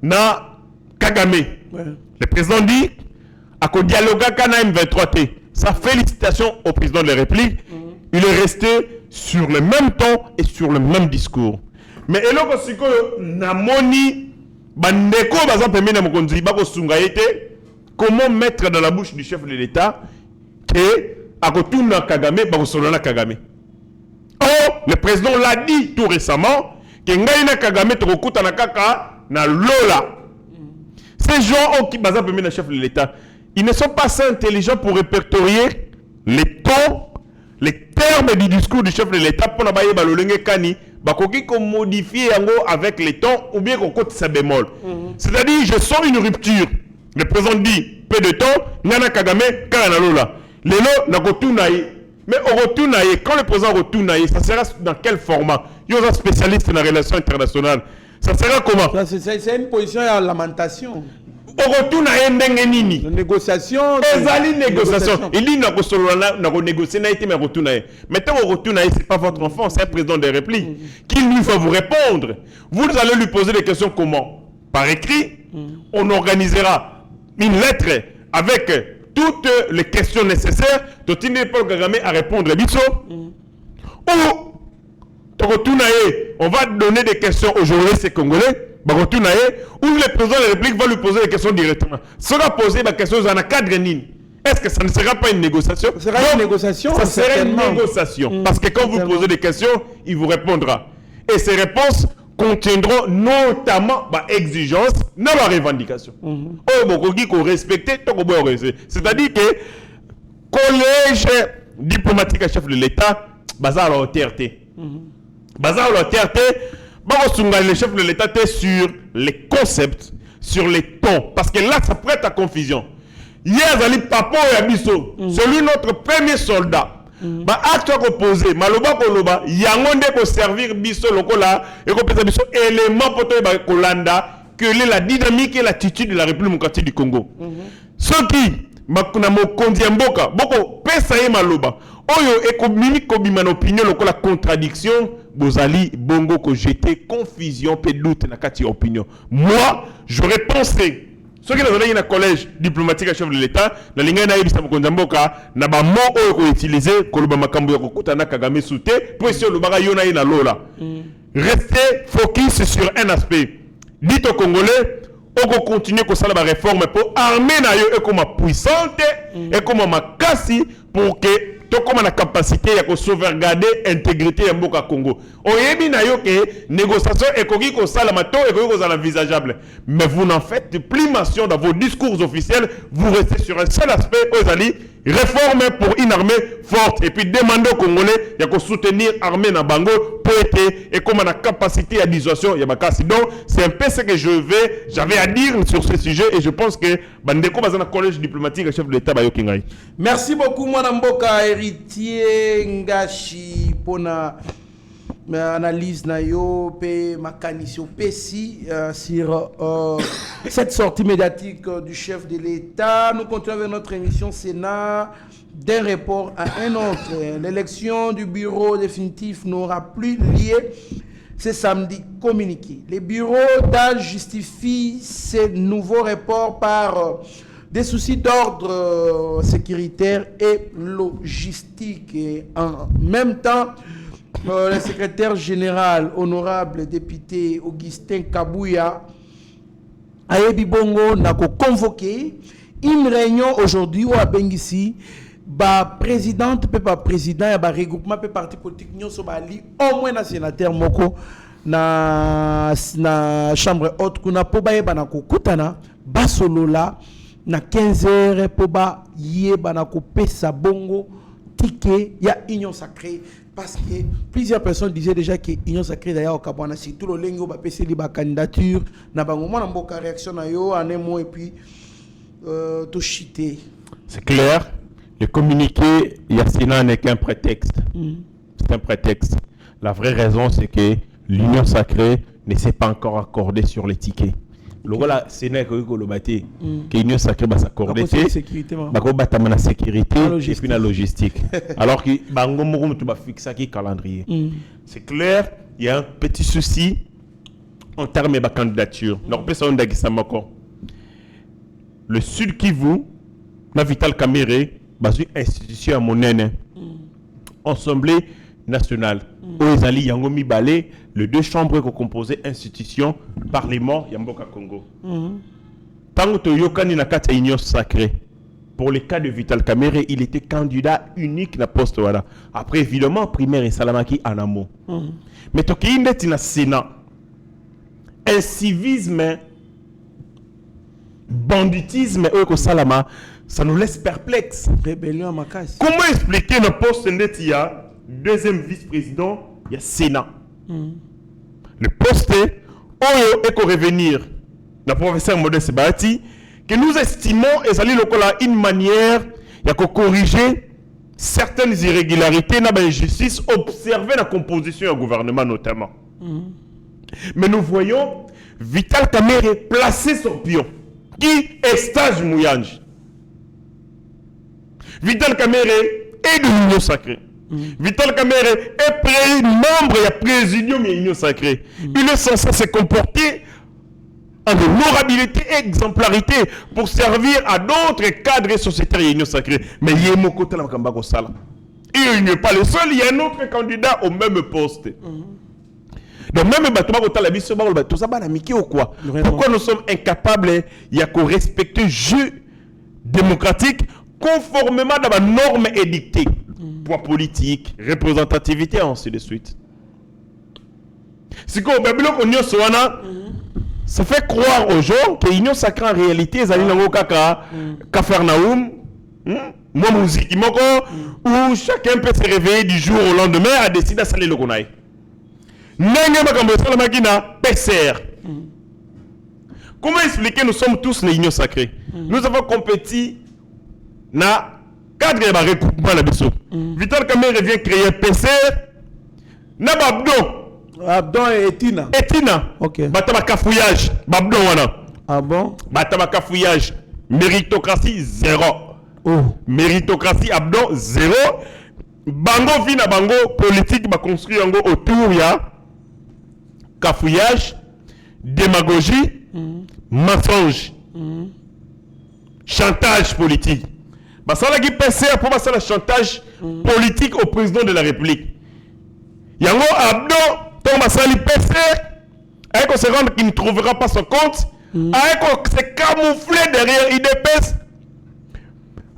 na Kagame. Le président dit, à quoi dialogue kana M23T. Sa félicitation au président de la République. Il est resté sur le même ton et sur le même discours. Mais eloko siko namoni bandeko baza pemena mokonzi bako sunga été, comment mettre dans la bouche du chef de l'État que akotuna Kagame bako solona Kagame. Oh, le président l'a dit tout récemment que ngaina Kagame tokokuta na kaka na lola. Ces gens qui baza pemena chef de l'État, ils ne sont pas assez intelligents pour répertorier les tons, les termes du discours du chef de l'État pour n'abaye balolenge kani, bakoki qu'on modifie yango avec les tons ou bien qu'on cote sa bémol. C'est-à-dire, je sens une rupture. Le président dit, peu de temps, Nana Kagame, Karanalola. Lelo, Nakotunaye. Mais au retournaye, quand le président retournaye, ça sera dans quel format? Il y aura un spécialiste dans la relation internationale. Ça sera comment? C'est une position à lamentation. Au retournaye, ndengenini. Négociation. Ezali négociation. Il dit qu'on négocier, mais retournaye. Maintenant, au retournaye, ce n'est pas votre enfant, c'est un président de réplique qui lui va vous répondre. Vous allez lui poser des questions comment? Par écrit, on organisera une lettre avec toutes les questions nécessaires. Totine Paul Kagame à répondre. Ou on va donner des questions aux journalistes congolais. Ou le président de la République va lui poser des questions directement. Sera posé des questions dans un cadre nini. Est-ce que ça ne sera pas une négociation? Ça sera une négociation. Ça sera une négociation. Parce que quand vous posez des questions, il vous répondra. Et ces réponses contiendront notamment exigences, non la revendication. C'est-à-dire que collège diplomatique à chef de l'État, bazar la hauteur-té. Bazar la hauteur-té, le chef de l'État sur les concepts, sur les tons. Parce que là, ça prête à confusion. Hier, Zali Papo et Abisso, celui notre premier soldat. Acte opposé, maloba koloba, yangonde ko servir biso lokola, et ko pesa biso élément pour toi kolanda, que la dynamique et l'attitude de la République démocratique du Congo. Ce qui, makuna mo kondiamboka, boko pesa ye maloba, oyo eko mimi ko bimana opinion lokola contradiction, bozali bongo ko jeter confusion, pe doute na kati opinion. Moi, j'aurais pensé. Ce qui est dans un collège diplomatique à chef de l'État, la ligne na yebisa mokonzamboka na ba mo oyo ko utiliser ko loba makambo ya kokuta na Kagame souté pression le baga yona ina lola. Restez focus sur un aspect. Dites aux Congolais, on va continuer ko sala ba réforme pour armer na yo et comme puissante et comme makasi pour que to comme la capacité à sauvegarder l'intégrité de Mboka Congo. Oyebi na yo que négociation économique ko sala mato et ko za envisageable. Mais vous n'en faites plus mention dans vos discours officiels, vous restez sur un seul aspect aux alliés, réforme pour une armée forte et puis demandez aux Congolais de soutenir l'armée na bango pour être et comme la capacité à dissuasion ya bakasi. Donc c'est un peu ce que j'avais à dire sur ce sujet et je pense que bandeko bazana collège diplomatique chef de l'État ba yokingai. Merci beaucoup Mwana Mboka héritier Ngashi pour na analyse na yo pe makanisi pesi sur cette sortie médiatique du chef de l'État. Nous continuons avec notre émission Sénat d'un report à un autre. L'élection du bureau définitif n'aura plus lieu ce samedi communiqué. Les bureaux d'âge justifient ces nouveaux reports par des soucis d'ordre sécuritaire et logistique. Et en même temps, le secrétaire général, honorable député Augustin Kabouya, Ayebi Bongo n'a convoqué une réunion aujourd'hui où à Bengisi, présidente, pas président, et regroupement, parti politique, nous sommes allés au moins un sénateur Moko na chambre haute, kuna poba yeba na kokutana, basolola na 15h poba yeba na kopesa bongo ticket ya union sacrée. Parce que plusieurs personnes disaient déjà que l'Union sacrée d'ailleurs au Kabwana, si tout le monde va passer la candidature, n'a pas de réaction en un mot et puis tout chité. C'est clair, le communiqué Yassina n'est qu'un prétexte. C'est un prétexte. La vraie raison, c'est que l'Union sacrée ne s'est pas encore accordée sur les tickets. Le voilà, c'est n'est que le bâti, que l'Union sacrée va s'accorder. La sécurité et puis la logistique. Alors que Bango tu vas fixer qui calendrier. C'est clair, il y a un petit souci en termes de candidature. Donc, le Sud Kivu, la Vital Kamere, une institution à Monene, Assemblée nationale. Oezali Yangomi Balé, les deux chambres qui composaient institution, Parlement, Yamboka Congo. Tant que Yokani Nakata Union sacrée, pour le cas de Vital Kamere, il était candidat unique dans poste. Voilà. Après, évidemment, primaire et Salamaki en amont. Mais Toki Indet na Sénat, un civisme, banditisme, Salama, ça nous laisse perplexes. Rébellion à Makassi. Comment expliquer le poste il y a deuxième vice-président, il y a Sénat. Le poste est qu'on revenir. Le professeur Modeste Bahati, que nous estimons et une manière de corriger certaines irrégularités dans l'injustice observées dans la composition du gouvernement notamment. Mais nous voyons Vital Kamerhe placer son pion qui est stage Mouyange. Vital Kamerhe est de l'Union sacrée. Vital Kamerhe est membre et présidium de l'Union sacrée. Il est censé se comporter en honorabilité et exemplarité pour servir à d'autres cadres sociétaires de l'Union sacrée. Mais il y a un côté là, il n'est pas le seul, il y a un autre candidat au même poste. Donc même pourquoi nous sommes incapables de respecter le jeu démocratique conformément à la norme édictée, poids politique, représentativité, ainsi de suite. Si on ça fait croire aux gens que l'union sacrée en réalité est allée Capernaum, moi musique, où chacun peut se réveiller du jour au lendemain à décider de saler le Gonaï. Comment expliquer nous sommes tous les unions sacrées? Nous avons compétit dans le cadre de recoupement la Bissau. Vital Kamerhe vient créer PCR. Na Abdon et Etina. Etina. Ok. Batama cafouillage. Babdon wana. Ah bon? Batama cafouillage. Méritocratie 0. Oh. Méritocratie Abdon 0. Bango vina bango politique ba construit yango autour ya cafouillage, démagogie, mensonge, chantage politique. Basala qui PCR pour passer le chantage politique au président de la République. Yango Abdo, ton basali PCR, avec on se rend qu'il ne trouvera pas son compte, avec on se camoufler derrière IDPS,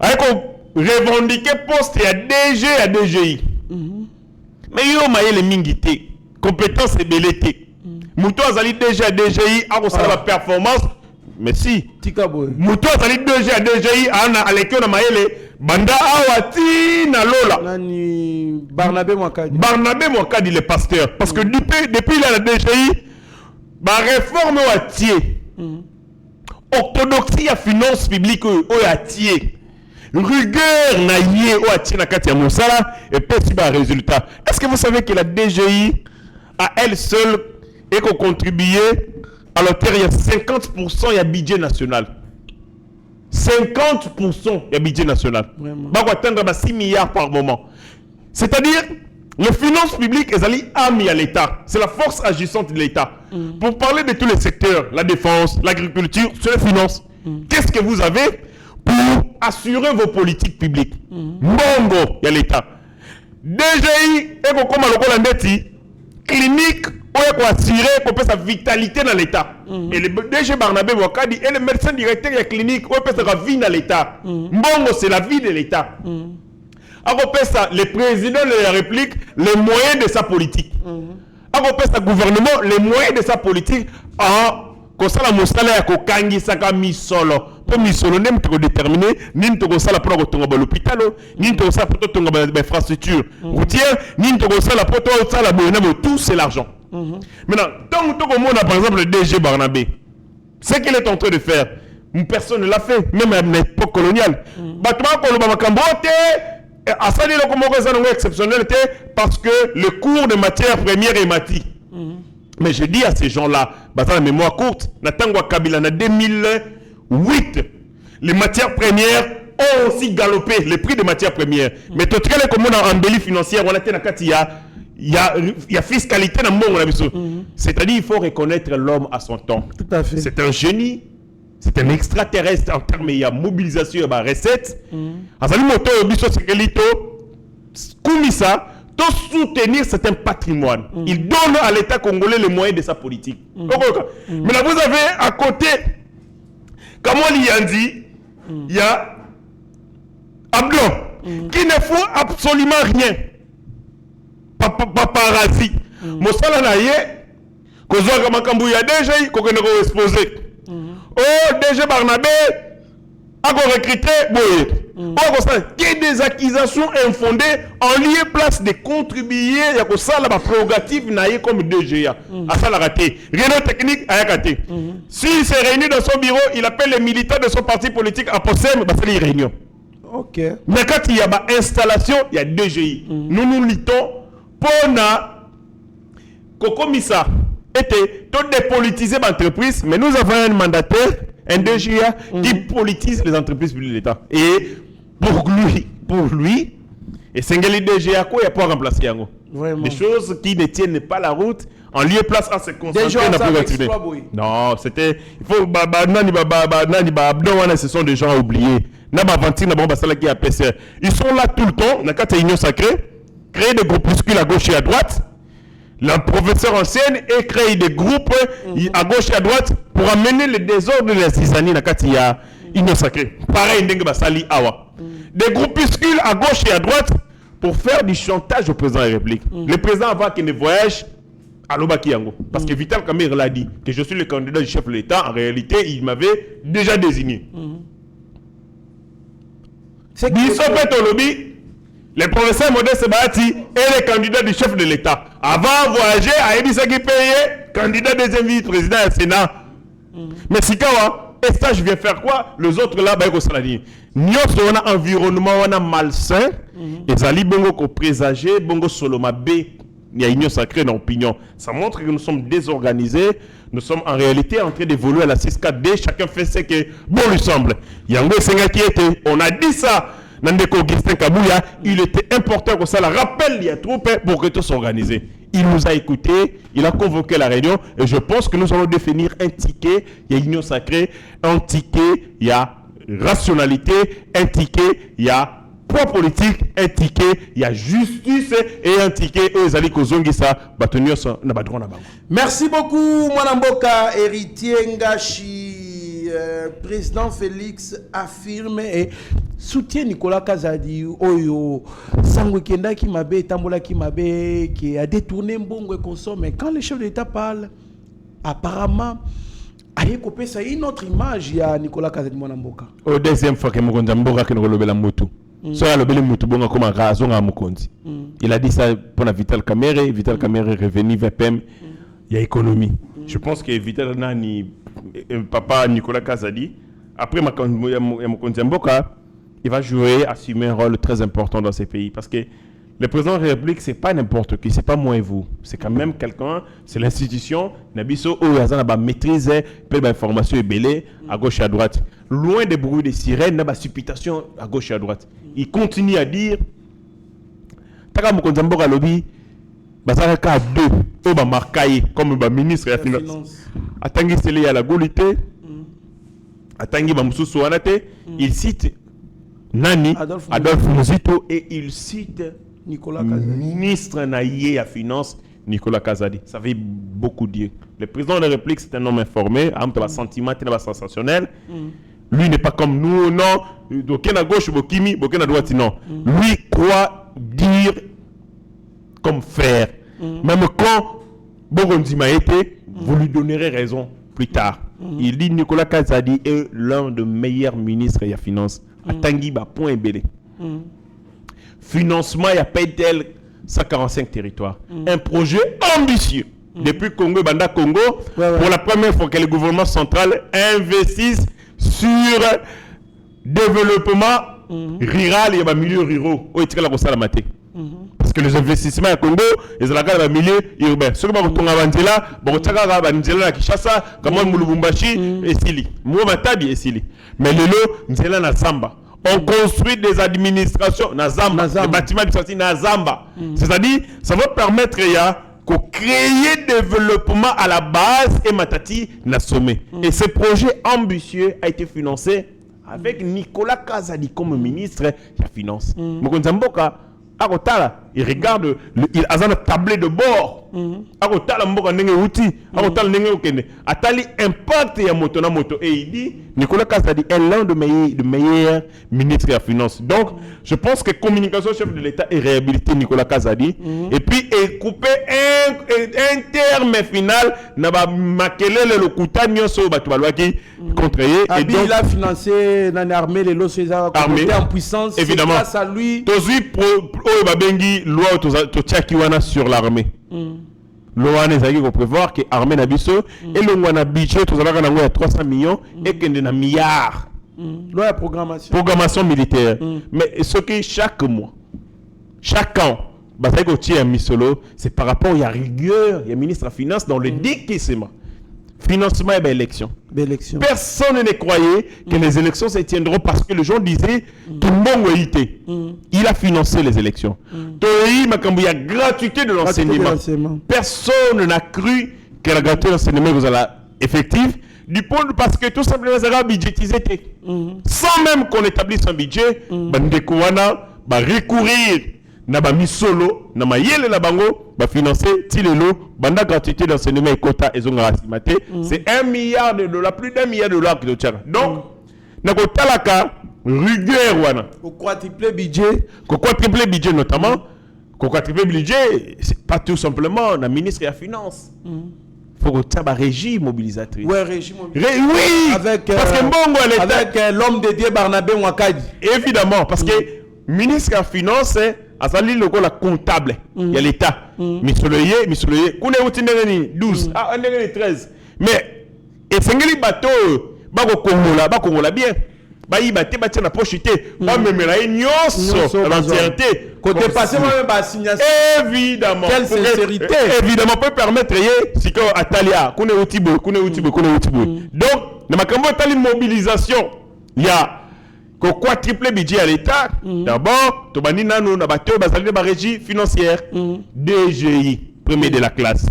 avec on revendiquer poste à DG à DGI. Mais yo maye les mingité, compétence et belleté. Mouto azali DG à DGI, a on la performance. Mais si, Mouto azali DG à DGI, à l'école de Maëlle, Banda Awati na Lola. Nani Barnabé Mwakadi. Barnabé Mwakadi, le pasteur. Parce que depuis la DGI, ma réforme est atié. Orthodoxie à finance publique est atié. Rigueur na yé est atié na kati ya Moussala et petit bas résultat. Est-ce que vous savez que la DGI, à elle seule, et qu'on contribuait à l'auteur, il y a 50% de budget national. 50% de budget national. On va atteindre 6 milliards par moment. C'est-à-dire, les finances publiques, elles allaient amener à l'État. C'est la force agissante de l'État. Pour parler de tous les secteurs, la défense, l'agriculture, sur les finances, qu'est-ce que vous avez pour assurer vos politiques publiques? Bongo, il y a l'État. DGI, et qu'on comme à l'Okolandeti, clinique, pour assurer qu'on peut sa vitalité dans l'État. Et le DG Barnabé Mwakadi et le médecin directeur de la clinique, on peut sa vie dans l'État. Mbongo, c'est la vie de l'État. On peut ça, le président de la République, les moyens de sa politique. On peut ça, gouvernement, les moyens de sa politique. Comme ça, la moussala ya kokangi saka misolo. Pour misolo, nem te déterminer, ni te kosala pour kotonga l'hôpital, ni te kosala pour kotonga l'infrastructure routière, ni te kosala pour kosala tout c'est l'argent. Maintenant, tant que tout le monde a par exemple le DG Barnabé, ce qu'il est en train de faire, personne ne l'a fait, même à l'époque coloniale. Exceptionnel parce que le cours de matière première est mati. Mais je dis à ces gens-là, la mémoire courte, Natangwa Kabila en 2008, les matières premières ont aussi galopé, les prix des matières premières. Mais tout cas, comme on a embelli financière, on a été il y a fiscalité dans le monde. C'est-à-dire qu'il faut reconnaître l'homme à son temps. Tout à fait. C'est un génie, c'est un extraterrestre en termes de mobilisation et de recettes. Azali moto biso sekelito kumisa to soutenir certains patrimoines. Il donne à l'État congolais les moyens de sa politique. Mais là vous avez à côté Kamoli Yandi, il y a Abdon qui ne faut absolument rien. Paparazzi. Mosala na ye kozwa makambu ya DG ko kene ko exposer. Oh DG Barnabé a recruté boye. Que des accusations infondées en lieu place de contribuer à ça la prérogative naïe comme DGA. À ça la raté. Réunion technique a raté. S'il s'est réuni dans son bureau, il appelle les militants de son parti politique à possède, bah c'est les réunions. Ok. Mais quand il y a une installation, il y a DGI. Nous luttons pour que commissaire était tout dépolitisé l'entreprise, mais nous avons un mandataire, un DGA, qui politise les entreprises publiques de l'État. Et pour lui, et c'est un DGA quoi, il n'y a pas remplacé Yango. Vraiment. Des choses qui ne tiennent pas la route, en lieu place à se concentrer dans la privatisation. Non, c'était. Il faut. Ce sont des gens oubliés. Ils sont là tout le temps, dans la union sacrée, créer des groupuscules à gauche et à droite. Le professeur enseigne et crée des groupes à gauche et à droite pour amener le désordre de la cisanie dans la union sacrée. Pareil, des groupuscules à gauche et à droite pour faire du chantage au président de la République. Le président avant qu'il ne voyage à l'Obakiango. Parce que Vital Kamerhe l'a dit que je suis le candidat du chef de l'État. En réalité, il m'avait déjà désigné. C'est le professeur Modeste Bahati est le candidat du chef de l'État. Avant de voyager, à Ebisaki Payé, candidat deuxième vice-président du Sénat. Mais si et ça, je viens faire quoi? Les autres là, bah, nous avons un environnement malsain. Et Zali Bongo ko présager, Bongo Soloma B. Il y a une sacrée dans l'opinion. Ça montre que nous sommes désorganisés. Nous sommes en réalité en train d'évoluer à la 6-4D. Chacun fait ce que bon lui semble. Yango Senga qui était. On a dit ça. Nandeko Augustin Kabouya, il était important que ça la rappelle les troupes pour que tout s'organise. Il nous a écoutés, il a convoqué la réunion et je pense que nous allons définir un ticket. Il y a union sacrée, un ticket, il y a rationalité, un ticket, il y a poids politique, un ticket, il y a justice et un ticket. Et Zali Kozongisa, Batonio, Nabadron Nabango. Merci beaucoup, Mwanamboka, héritier Ngashi. Président Félix affirme et soutient Nicolas Kazadi Oyo Sango Kenda qui m'a Tambola qui m'a qui a détourné Mbongo et consomme. Mais quand le chef de l'État parle, apparemment, il y a une autre image, il y a Nicolas Kazadi Mwanamboka. Au deuxième fois que Mwanamboka Mboka qui nous relève la moto. Soit le bel moto bonga comme un raison à Mukondi. Il a dit ça pour la Vital Kamerhe. Vital Kamerhe est revenu vers PM. Il y a économie. Je pense que Vital Nani, papa Nicolas Kazadi, après Mukondi Mboka, il va jouer, assumer un rôle très important dans ces pays. Parce que le président de la République, ce n'est pas n'importe qui, ce n'est pas moi et vous. C'est quand même quelqu'un, c'est l'institution, Nabiso, où il y a maîtrise, l'information est belée à gauche et à droite. Loin des bruits des sirènes, il y a supputation à gauche et à droite. Il continue à dire, Taka Mukondi Mboka lobby, Bazaraka a deux, Oba Markaye, comme ministre de la Finance. Atangi Sele à la Golité, Atangi Bamoussou Anate, il cite Nani, Adolphe Muzito, et il cite Nicolas Kazadi. Ministre naïe à Finance, Nicolas Kazadi. Ça veut beaucoup dire. Le président de la République, c'est un homme informé, un sentiment sensationnel. Lui n'est pas comme nous, non. Aucun à gauche, aucun à droite, non. Lui croit dire comme faire. Même quand Bogondi m'a été, vous lui donnerez raison plus tard. Il dit Nicolas Kazadi est l'un des meilleurs ministres de la Finance. À Tanguy, point belé. Financement, il n'y a pas tel 145 territoires. Un projet ambitieux. Depuis Congo, Banda Congo, pour la première fois que le gouvernement central investisse sur développement rural et milieu ruraux. Parce que les investissements au Congo, ils sont dans le milieu urbain. Ceux qui sont dans le milieu à Kinshasa, comme Lubumbashi et Sili. Mais le lot, c'est là dans Zamba. On construit des administrations dans Zamba, des bâtiments administratifs dans Zamba. C'est-à-dire, ça va permettre de créer développement à la base et Matati na sommet. Et ce projet ambitieux a été financé avec Nicolas Kazadi comme ministre de la Finance. Mukonzi Mboka, Akotala, il regarde, il a un tablé de bord. Akotala mboka ndenge uti, akotala ndenge okende. Atali impact ya moto na moto. Et il dit, Nicolas Kazadi est l'un de meilleurs ministres de la finance. Donc, je pense que communication chef de l'État est réhabilité Nicolas Kazadi. Et puis, est coupé un terme final, n'a pas makelele le kuta nyonso batu balwaki contre ye. Et donc, il a financé l'armée, les lots armée en puissance. Évidemment. Grâce à lui. Tozui pro babengi loi totiakiwana sur l'armée. Loi nezaki ko prévoir que armée na biso et le ngwana budget tozalaka nango ya 300 millions et kende na milliards. Loi ya programmation militaire. Mais ce qui chaque mois, chaque an, bazaki ko tia misolo, c'est par rapport à rigueur, il y a ministre de finance dans le décaissement. Financement et élection. Personne ne croyait que les élections se tiendront parce que les gens disaient il a financé les élections. Il y a gratuité de l'enseignement. Personne n'a cru que la gratuité de l'enseignement vous allez effective du point de parce que tout simplement ça va budgétiser. Sans même qu'on établisse un budget, recourir na ba misolo na mayele la bango ba financer tilelo banda gratuité d'enseignement et quota ezonga asimate c'est $1 milliard, plus d'$1 milliard qui te tient. Donc na ko talaka rigueur wana ko quadrupler budget notamment ko quadrupler budget c'est pas tout simplement na ministre de la finance. Faut que ça régie mobilisatrice. Ouais, régie mobilisatrice. Oui, avec parce que Mbongo avec l'homme de Dieu Barnabé Mwakadi. Évidemment parce que ministre de la finance azali loko la comptable il y a l'état misoloye kune utindeni 12 ah ndengeni 13 mais et sengeli bateau bakongola bien bayiba te batia na poche te ba memela nyonso l'entièreté côté passé même ba signation évidemment quelle sincérité évidemment peut permettre ye siko atalia kune utibo donc na makambo tali mobilisation il y a quoi triple budget à l'État. D'abord, Tobani Nano na bateau bazali de régie financière. DGI, premier de la classe.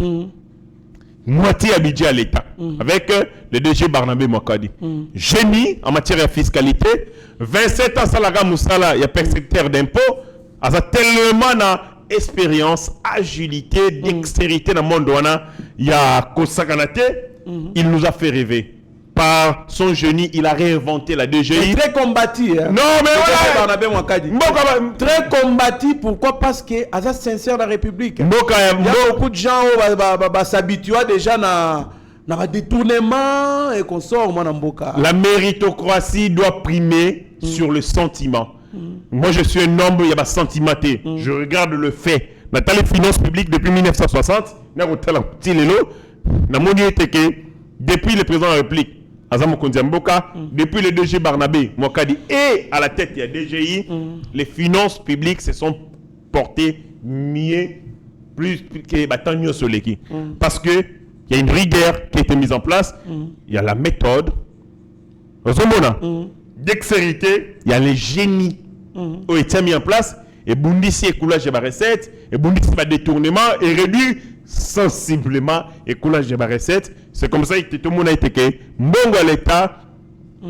Moitié à budget à l'État. Avec le DG Barnabé Mwakadi. Génie en matière de fiscalité. 27 ans Salaga Moussala, il y a percepteur d'impôts. Il y a tellement d'expérience, agilité, dextérité dans le monde. Il y a Kosakanate. Il nous a fait rêver. Par son génie, il a réinventé la DGI. Très combattu. Hein? Non, mais voilà. Très combattu. Pourquoi? Parce que Asa sincère de la République. Il y a beaucoup de gens qui s'habituent déjà à un détournement et qu'on sort. La méritocratie doit primer sur le sentiment. Moi, je suis un homme, il y a un sentimenté. Je regarde le fait. Dans les finances publiques depuis 1960, depuis le président de la République, Azam Kondiamboka, depuis le DG Barnabé Mwakadi et à la tête il y a DGI, les finances publiques se sont portées mieux, plus que Batanyo Soleki. Parce que il y a une rigueur qui a été mise en place, il y a la méthode, dextérité, il y a les génies qui ont été mis en place, et Bundisi et coulage de la recette, et Bundisi va détournement et réduit sensiblement et coulage de la recette. C'est comme ça que tout le monde a été que Mbongo à l'État,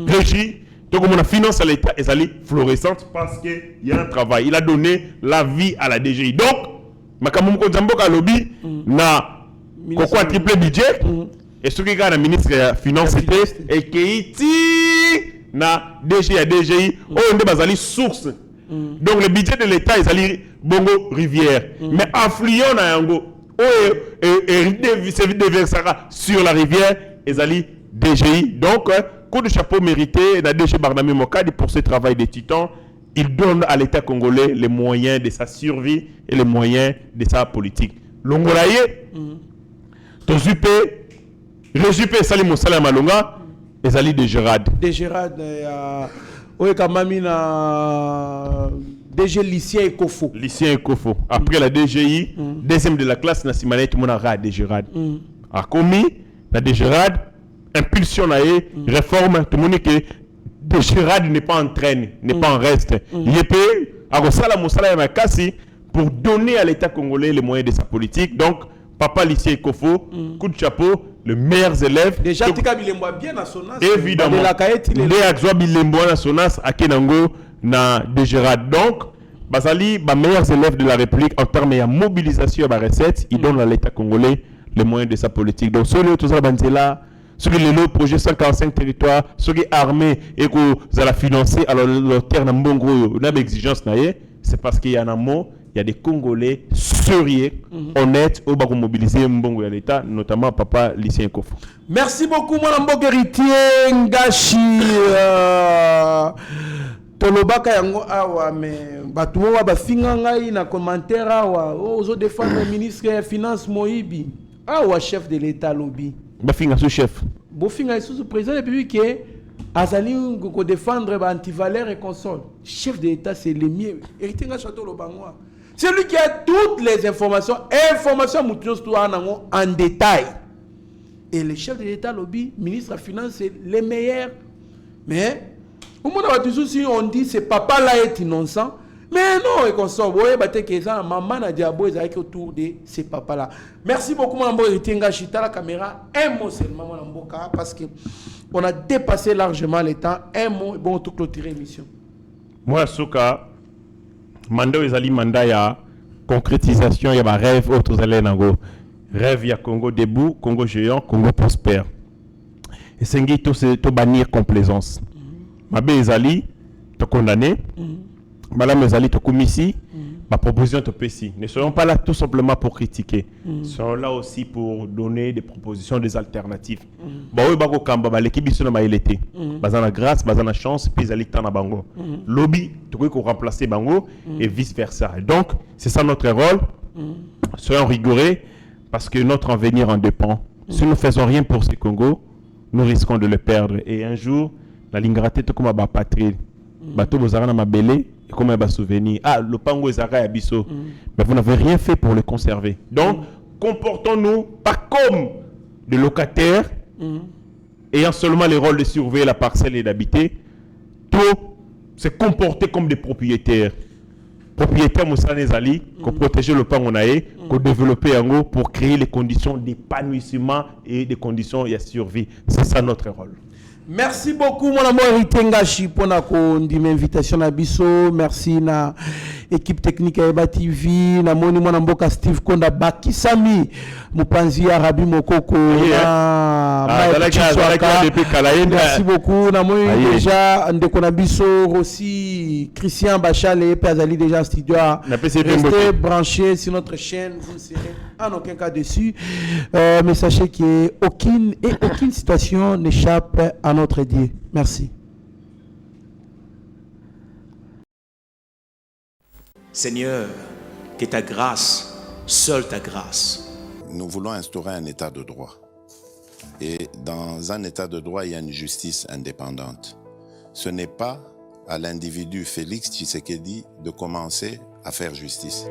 régie, tout le monde a financé à l'État et ça est florissante parce qu'il y a un travail. Il a donné la vie à la DGI. Donc, Makamou Konzamboka lobby na quoi triple budget et ce qui est le ministre de la Finance et qui na DGI à DGI, on est basé source. Donc, le budget de l'État est allé Bongo Rivière. Mais affluent na Yango. Sur la rivière Ezali DGI. Donc, coup de chapeau mérité la DG Barnabé Mwakadi pour ce travail de titan. Il donne à l'État congolais les moyens de sa survie et les moyens de sa politique. Longolaye, Tozupe, Réjupe Salim Salam Malonga, Ezali de Gérard. De Gérard, oui, quand même, DG Lycien et Kofo. Après la DGI, deuxième de la classe, Nassimane, tout le monde a DGRAD. A commis la DGRAD, impulsion réforme, tout le monde que DGRAD n'est pas en train, n'est pas en reste. Il est payé à Rosala Moussala Makassi pour donner à l'État congolais les moyens de sa politique. Donc, Papa Lycien et Kofo, coup de chapeau, les meilleurs élèves. Déjà, tu as bien à Sonas. Évidemment. Les Axois Bilembo à Sonas, à Kenango, na DGRAD. Donc, Basali, les meilleurs élèves de la République en termes de mobilisation de recettes, ils donnent à l'État congolais les moyens de sa politique. Donc, sur le tout ça, ceux qui ont le projet 145 territoires, ceux qui sont armés et qui ont financé, alors le terme mbongo, on a des exigences, c'est parce qu'il y a un mot, il y a des Congolais sérieux, honnêtes, qui ont mobilisé mbongo à l'État, notamment Papa Lucien Kof. Merci beaucoup, mon mbok héritier Ngashi. Tolobaka yango awa mais batu wa bafinga ngai na commentaire awa ozo défendre le ministre des finances Moïbi awa chef de l'état lobby Bafinga sous chef bofinga sous président de la République que azali ko défendre ba antivaleur et console chef de l'état c'est le mieux héritier nga château lobangwa c'est lui qui a toutes les informations mutuos tout en détail et le chef de l'état lobby ministre des finances c'est les meilleurs mais si on dit c'est papa là est innocent, mais non, et qu'on sort, maman a diabo est autour de ces papas là. Merci beaucoup, mon ambo, Chita la caméra, un mot seulement, mon ambo, parce que on a dépassé largement le temps, un mot, et bon, tout clôturer l'émission. Moi, Souka, mandat ezali mandat ya concrétisation, ya ba rêve, autres allez nango. Rêve ya Congo debout, Congo géant, Congo prospère. Et c'est tout bannir complaisance. Mabe ezali te condamné, madame ezali te commissi, ma proposition te pessi. Ne soyons pas là tout simplement pour critiquer. Soyons là aussi pour donner des propositions, des alternatives. Ba oui bako kamba ba l'équipe biso na ba ilete. Bazana grâce, bazana chance, puis ezali tana bango. Lobby to ko remplacer bango et vice versa. Donc, c'est ça notre rôle. Soyons rigoureux parce que notre avenir en dépend. Si nous ne faisons rien pour ce Congo, nous risquons de le perdre et un jour la ligne ratée comme ma patrie. Bateau vous avez ma belle et comme un souvenir. Ah, le pango est à biso. Mais vous n'avez rien fait pour le conserver. Donc, comportons-nous pas comme des locataires ayant seulement le rôle de surveiller la parcelle et d'habiter. Tout se comporter comme des propriétaires. Propriétaires Moussa Nezali, qu'on protéger le pango naé, qu'on développer en haut pour créer les conditions d'épanouissement et des conditions de survie. C'est ça notre rôle. Merci beaucoup mon amour héritier Ngashi pour l'invitation à Bisso. Merci na équipe technique à Eba TV, na moni mon amboka Steve Konda Bakisami, Mupanzi Arabi Mokoko, merci beaucoup. Na moni déjà ndekona Bisso aussi Christian Bachale Pazali déjà en studio. Restez branchés sur notre chaîne, vous ne serez en aucun cas dessus. Mais sachez qu'aucune situation n'échappe à notre Dieu. Merci. Seigneur, que ta grâce, seule ta grâce. Nous voulons instaurer un état de droit. Et dans un état de droit, il y a une justice indépendante. Ce n'est pas à l'individu Félix Tshisekedi de commencer à faire justice.